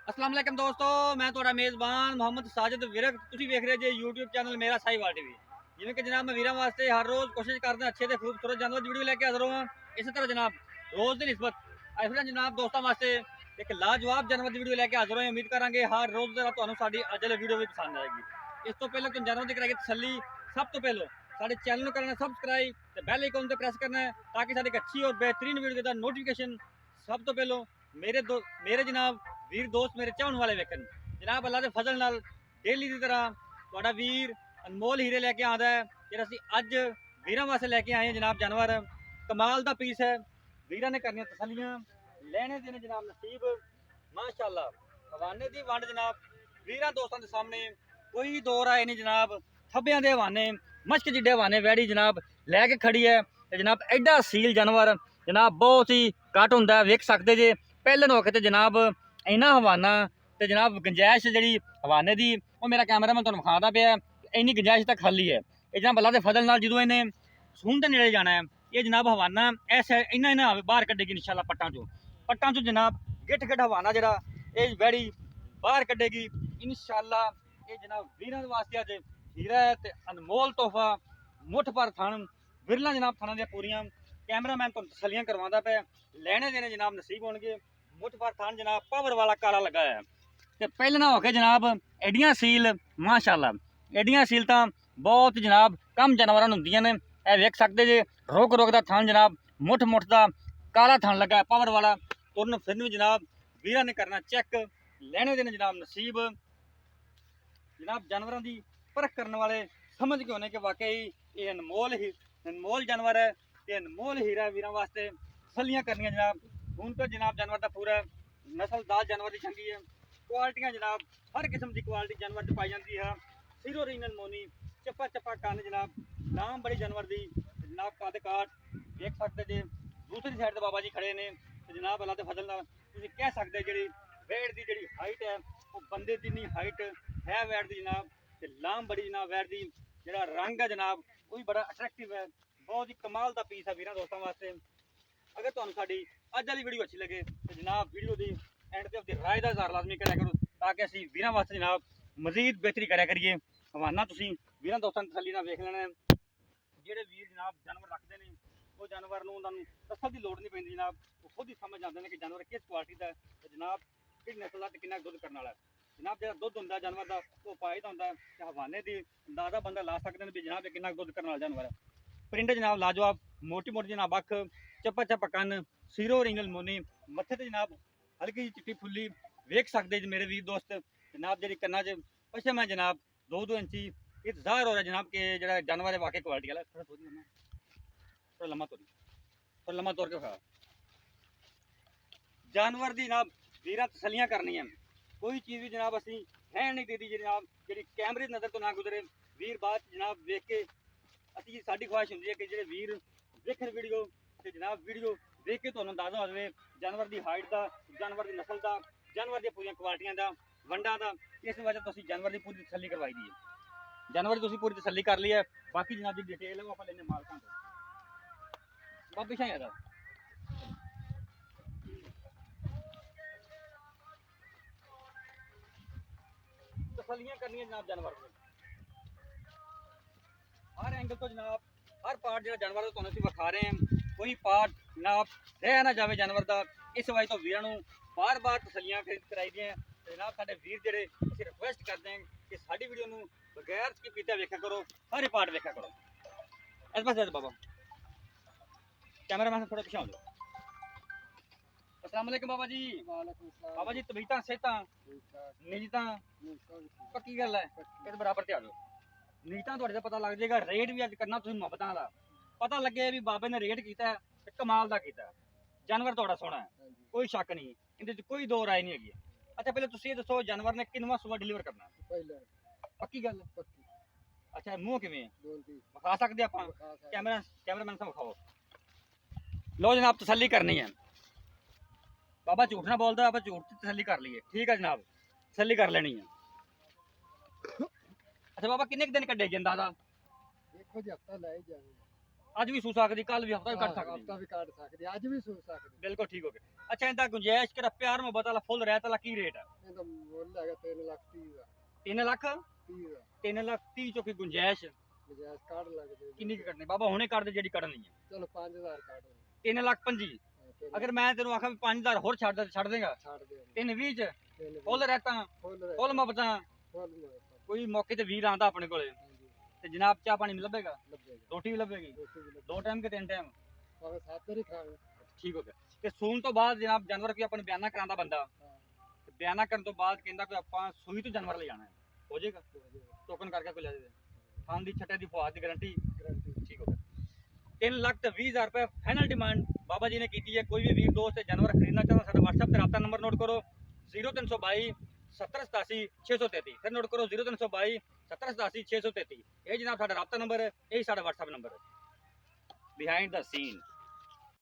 अस्सलाम वालेकुम दोस्तों, मैं ਤੁਹਾਡਾ ਮੇਜ਼ਬਾਨ ਮੁਹੰਮਦ ਸਾਜਿਦ ਵਿਰਕ। ਤੁਸੀਂ ਵੇਖ ਰਹੇ ਜੇ YouTube ਚੈਨਲ ਮੇਰਾ ਸਾਈਵਾਲ ਟੀਵੀ। ਜਿਵੇਂ ਕਿ ਜਨਾਬ ਮੈਂ ਵੀਰਾਂ ਵਾਸਤੇ ਹਰ ਰੋਜ਼ ਕੋਸ਼ਿਸ਼ ਕਰਦਾ ਅੱਛੇ ਤੇ ਖੂਬਸੂਰਤ ਜਾਨਵਰ ਦੀ ਵੀਡੀਓ ਲੈ ਕੇ ਹਾਜ਼ਰ ਹਾਂ। ਇਸੇ ਤਰ੍ਹਾਂ ਜਨਾਬ ਰੋਜ਼ ਦੀ ਨਿਸਬਤ ਅੱਜ ਫਿਰ ਜਨਾਬ ਦੋਸਤਾਂ ਵਾਸਤੇ ਇੱਕ ਲਾਜਵਾਬ ਜਾਨਵਰ ਦੀ ਵੀਡੀਓ ਲੈ ਕੇ ਹਾਜ਼ਰ ਹਾਂ। ਉਮੀਦ ਕਰਾਂਗੇ ਹਰ ਰੋਜ਼ ਦਾ ਤੁਹਾਨੂੰ ਸਾਡੀ ਅੱਜ ਵਾਲੀ ਵੀਡੀਓ ਵੀ ਪਸੰਦ ਆਏਗੀ। ਇਸ ਤੋਂ ਪਹਿਲਾਂ ਕਿ ਜਾਨਵਰ ਦੀ ਕਰਾਂਗੇ ਤਸੱਲੀ, ਸਭ ਤੋਂ ਪਹਿਲਾਂ ਸਾਡੇ ਚੈਨਲ ਨੂੰ ਕਰਨਾ ਸਬਸਕ੍ਰਾइब ਤੇ ਬੈਲ ਆਈਕਨ ਤੇ ਪ੍ਰੈਸ करना है ताकि साड़ी अच्छी और बेहतरीन वीडियो का नोटिफिकेशन सब तो पहलो मेरे जनाब वीर दोस्त मेरे चाहने वाले वेखन। जनाब अल्लाह के फजल नाल डेली की तरह तुहाडा वीर अनमोल हीरे लैके आंदा है जिहड़ा असीं अज वीरां वास्ते लैके आए हैं। जनाब जानवर कमाल का पीस है, वीरां ने करनियां तसल्लियां, लैने देने जनाब नसीब माशाअल्लाह। हवाने की वंड जनाब वीरां दोस्तों के सामने कोई दो राय नहीं जनाब। थब्बियां दे हवाने मश्क जिड्डे हवाने वैड़ी जनाब लैके खड़ी है। जनाब एडा सील जानवर जनाब बहुत ही घट होंदा, वेख सकते जे पहले मौके ते जनाब इन्ना हवाना ते जनाब गुंजाइश जी हवाने की वो मेरा कैमरा मैं तुहानूं विखादा पिया इन्नी गुंजाइश तक खाली है। ये जनाब अल्लाह के फजल नाल जदों इन्हें सून के नेड़े जाना है ये जनाब हवाना ऐसा इन्ना इन्ना बाहर कड्डेगी इंशाअल्लाह पट्टां चों जनाब गिठ गिठ हवाना जिहड़ा ये वैड़ी बाहर कड्डेगी इंशाअल्लाह। ये जनाब वीरां दे वास्ते अज हीरा है ते अनमोल तोहफा मुठ पर थन विरला जनाब थाना दियां पूरियां कैमरामैन तुहानूं तसल्लियां करवांदा पिया। लैने देने जनाब नसीब होणगे। मुठ पर थन जनाब पावर वाला काला लगा है ते पहले ना होके जनाब एडियां सील माशाअल्लाह एडियां सील तां बहुत जनाब कम जानवरां नूं हुंदियां ने। ए वेख सकदे जे रुक दा थन जनाब मुठ दा काला थन लगा है पावर वाला। तुरन फिरन भी जनाब वीरां ने करना चेक, लैने देने जनाब नसीब। जनाब जानवरों की परख करने वाले समझ के होने के वाकई ये अनमोल जानवर है, ये अनमोल हीरा है। वीरां वास्ते तसल्लियां करनियां जनाब। हूँ तो जनाब जानवर का पूरा नस्लदार जानवर की चंगी है। क्वालिटियां जनाब हर किस्म की क्वालिटी जानवर की पाई जाती है। सिरो रीनल मोनी चप्पा चप्पा कन जनाब नाम बड़ी जानवर की जनाब कद काट देख सकते जे। दूसरी साइड तो बाबा जी खड़े ने जनाब अल्लाह के फजल नाल तुसीं कह सकते जी वेड़ की जी हाइट है वो बंदे जिन्नी हाइट है वैड़ की जनाब ते लाम बड़ी जनाब वैड़ की जिहड़ा रंग है जनाब वो भी बड़ा अट्रैक्टिव है। बहुत ही कमाल का पीस है वीरां दोस्तों वास्ते। अगर तुहानूं साडी अज वाली वीडियो अच्छी लगे तो जनाब वीडियो की एंड ते अपनी राय का इजहार लाजमी करा करो ताकि असीं वीरां वास्ते जनाब मजीद बेहतरी करा करिए। हवाना तुसीं वीरां दोस्तों की तसल्ली नाल वेख लेना है। जिहड़े वीर जनाब जानवर रखते हैं वो जानवर नूं उन्हां नूं दस्सण की लोड़ नहीं पैंदी जनाब। वो खुद ही समझ आते हैं कि जानवर किस क्वालिटी का है जनाब किस नस्ल का कितना दुध करने वाला है। जनाब जो दुध होंगे जानवर का वो पाए का होंगे हवाने की अंदाजा बंदा ला सकते हैं भी जनाब कितना दुध करने वाला जानवर है। प्रिंट जनाब लाजवाब मोटी मोटी जनाब अख चप्पा चप्पा कन सिरो रिंगल मोनी मत्थे ते जनाब हल्की जी चिट्टी फुल्ली वेख सकते जी मेरे वीर दोस्त। जनाब जी कन्ना च पछम है जनाब 2-2 इंची ये जाहिर हो रहा है जनाब कि जो जानवर है वाकई क्वालिटी वाला। थोड़ा लम्मा तोड़ के खा जानवर की जनाब वीरा तसल्लियां करनी है। कोई चीज़ भी जनाब असी है नहीं दी दी जनाब जी कैमरे नज़र तो ना गुजरे वीर बाद जनाब देख के असी साड़ी ख्वाहिश होंगी है कि जो वीर देखन वीडियो तो जनाब वीडियो देख के तुहानूं अंदाजा हो जाए जानवर की हाइट का जानवर की नस्ल का जानवर दी पूरी क्वालिटियां का वंडा का। इस वजह तो असी जानवर की पूरी तसल्ली करवाई दी है। जानवर की तुसीं पूरी तसल्ली कर ली है। बाकी जनाब की डिटेल है वो आप लेने मालकां तो बाबी शाह है तसल्लियां करनी जनाब जानवर को हर एंगल तो जनाब हर पार्ट जो जानवर तो विखा रहे हैं कोई पार्ट जनाब रह ना जाए जानवर का। इस वजह तो वीरों बार बार तसल्लियां कराई दी जनाब। साढ़े वीर जोड़े असीं रिक्वेस्ट करते हैं कि साड़ी वीडियो में बगैर स्किप कीते वेखा करो, हर पार्ट वेखा करो। इस पास बाबा कैमरा मैन थोड़ा पिछा हो जाओ। अस्सलाम वालेकुम बाबा जी। बाबा जी तबीयतां सेहतां नीयतां पक्की गल है इस बराबर ते आ जाओ। नीयतां तुहाडे दा पता लग जाएगा रेट भी अज करना तुसीं मुहब्बतां दा पता लगे भी बाबे ने रेट कीता है कमाल दा कीता है। जानवर तुहाडा सोहना है कोई शक नहीं इहदे च कोई दो राय नहीं हैगी। अच्छा पहले तुसीं ये दसो जानवर ने किनवां सूआ डिलीवर करना पहले पक्की गल पक्की। अच्छा मूँह किवें विखा सकदे आपां कैमरामैन साहब विखाओ। लो जनाब तसल्ली करनी है बाबा झूठ ना बोलता आप झूठ की तसल्ली कर लीए ठीक है जनाब तसल्ली कर लेनी है। अच्छा बाबा किन्ने दिन कड्डे अंदाजा देखो जी हफ्ता लै जाए ਅੱਜ ਵੀ ਸੂ ਸਕਦੀ, ਕੱਲ ਵੀ ਹਫਤਾ ਵੀ ਕੱਢ ਸਕਦੀ। ਹਫਤਾ ਵੀ ਕੱਢ ਸਕਦੀ, ਅੱਜ ਵੀ ਸੂ ਸਕਦੀ। ਬਿਲਕੁਲ ਠੀਕ ਹੋ ਗਿਆ। ਅੱਛਾ ਇਹਦਾ ਗੁੰਜਾਇਸ਼ ਕਿਹੜਾ ਪਿਆਰ ਮੁਹੱਬਤ ਵਾਲਾ ਫੁੱਲ ਰਹਿਤ ਵਾਲਾ ਕੀ ਰੇਟ ਹੈ? ਇਹਦਾ ਮੁੱਲ ਹੈਗਾ 3 ਲੱਖ 30 ਦਾ। 3 ਲੱਖ 30 ਦਾ 3 ਲੱਖ 30 ਚੋਂ ਕੀ ਗੁੰਜਾਇਸ਼ ਗੁੰਜਾਇਸ਼ ਕੱਢ ਲੱਗਦੇ। ਕਿੰਨੀ ਕੁ ਕੱਢਣੀ ਬਾਬਾ? ਹੁਣੇ ਕੱਢ ਦੇ ਜਿਹੜੀ ਕੱਢਣੀ ਹੈ। ਚਲੋ 5000 ਕੱਢ 3 ਲੱਖ 25। ਅਗਰ ਮੈਂ ਤੈਨੂੰ ਆਖਾਂ ਵੀ 5000 ਹੋਰ ਛੱਡ ਦੇਗਾ? ਛੱਡ ਦੇ 3 20 ਚ ਤਿੰਨ ਫੁੱਲ ਰਹਿਤਾਂ ਫੁੱਲ ਫੁੱਲ ਮੁਹੱਬਤਾਂ। ਫੁੱਲ ਮਿਲਦਾ। ਕੋਈ ਮੌਕੇ ਤੇ ਵੀਰ ਆਂਦਾ ਆਪਣੇ ਕੋਲੇ ਹਾਂਜੀ ਤੇ ਜਨਾਬ ਚਾਹ ਪਾਣੀ ਵੀ ਲੱਭੇਗਾ, ਲੱਭੇਗਾ। ਰੋਟੀ ਵੀ ਲੱਭੇਗੀ, ਰੋਟੀ ਵੀ 2 ਟਾਈਮ ਕਿ 3 ਟਾਈਮ? ਭਾਵੇਂ 7 ਵਾਰੀ ਖਾਵੇ। ਠੀਕ ਹੋ ਗਿਆ। ਤੇ ਸੂਣ ਤੋਂ ਬਾਅਦ ਜਨਾਬ ਜਾਨਵਰ ਕੋਈ ਆਪਾਂ ਨੂੰ ਬਿਆਨਾ ਕਰਾਉਂਦਾ ਬੰਦਾ, ਤੇ ਬਿਆਨਾ ਕਰਨ ਤੋਂ ਬਾਅਦ ਕਹਿੰਦਾ ਕੋਈ ਆਪਾਂ ਸੂਈ ਤੋਂ ਜਾਨਵਰ ਲੈ ਜਾਣਾ ਹੈ, ਹੋ ਜਾਏਗਾ? ਟੋਕਨ ਕਰਕੇ ਕੋਈ ਲੈ ਜਾਵੇ। ਖਾਣ ਦੀ ਛੱਟੇ ਦੀ ਫੁਆਦ ਦੀ ਗਾਰੰਟੀ। ਗਰੰਟੀ। ਠੀਕ ਹੋ ਗਿਆ। 3 ਲੱਖ ਤੇ 20,000 ਰੁਪਏ ਫਾਈਨਲ ਡਿਮਾਂਡ ਬਾਬਾ ਜੀ ਨੇ ਕੀਤੀ ਹੈ। ਕੋਈ ਵੀ ਵੀਰ ਦੋਸਤ ਜਾਨਵਰ ਖਰੀਦਣਾ ਚਾਹੁੰਦਾ ਸਾਡਾ WhatsApp ਤੇ ਰਾਬਤਾ ਨੰਬਰ ਨੋਟ ਕਰੋ 0322 7087 633। ਫਿਰ ਨੋਟ ਕਰੋ 0322 7087 633। ਇਹ ਜਨਾਬ ਸਾਡਾ ਰਾਬਤਾ ਨੰਬਰ ਹੈ, ਇਹ ਸਾਡਾ WhatsApp ਨੰਬਰ ਹੈ। ਬਿਹਾਈਂਡ ਦਾ ਸੀਨ।